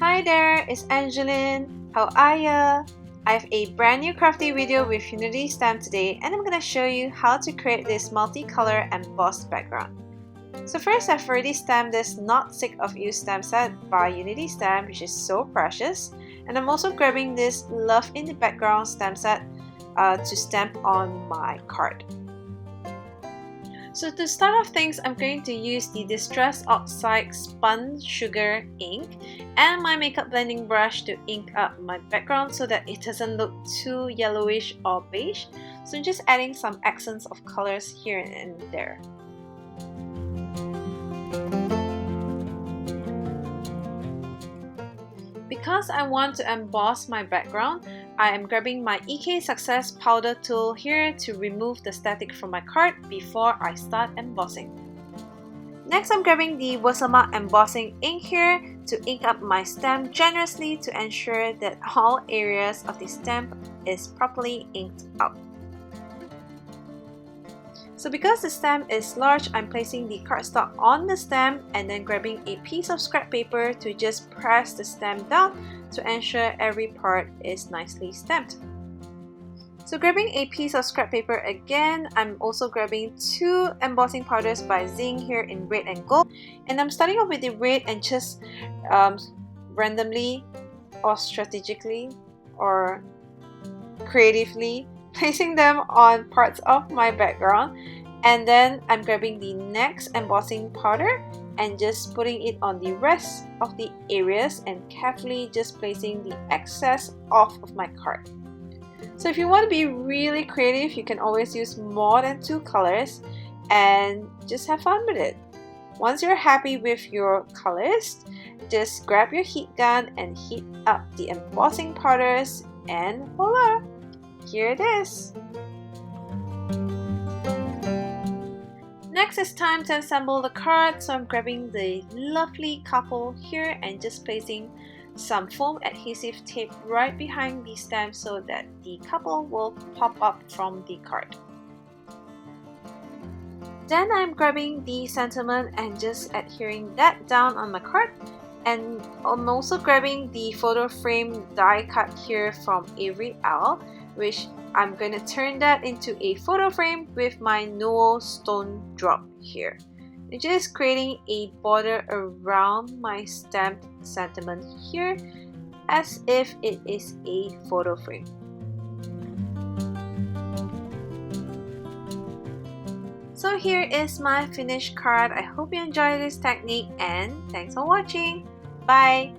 Hi there, it's Angeline. How are ya? I have a brand new crafty video with Unity stamp today, and I'm gonna show you how to create this multicolor embossed background. So first, I've already stamped this Not Sick of You stamp set by Unity Stamp, which is so precious. And I'm also grabbing this Love in the Background stamp set to stamp on my card. So to start off things, I'm going to use the Distress Oxide Spun Sugar ink and my makeup blending brush to ink up my background so that it doesn't look too yellowish or beige. So I'm just adding some accents of colors here and there. Because I want to emboss my background, I am grabbing my EK Success powder tool here to remove the static from my card before I start embossing. Next, I'm grabbing the Watermark embossing ink here to ink up my stamp generously to ensure that all areas of the stamp is properly inked up. So because the stamp is large, I'm placing the cardstock on the stamp and then grabbing a piece of scrap paper to just press the stamp down to ensure every part is nicely stamped. So grabbing a piece of scrap paper again, I'm also grabbing two embossing powders by Zing here in red and gold. And I'm starting off with the red and just randomly or strategically or creatively placing them on parts of my background, and then I'm grabbing the next embossing powder and just putting it on the rest of the areas and carefully just placing the excess off of my card. So if you want to be really creative, you can always use more than two colors and just have fun with it. Once you're happy with your colors, just grab your heat gun and heat up the embossing powders and voila! Here it is! Next, it's time to assemble the card, so I'm grabbing the lovely couple here and just placing some foam adhesive tape right behind the stamp so that the couple will pop up from the card. Then I'm grabbing the sentiment and just adhering that down on my card. And I'm also grabbing the photo frame die cut here from Avery Owl, which I'm going to turn that into a photo frame with my Noel stone drop here. And just creating a border around my stamped sentiment here as if it is a photo frame. So here is my finished card. I hope you enjoyed this technique and thanks for watching. Bye!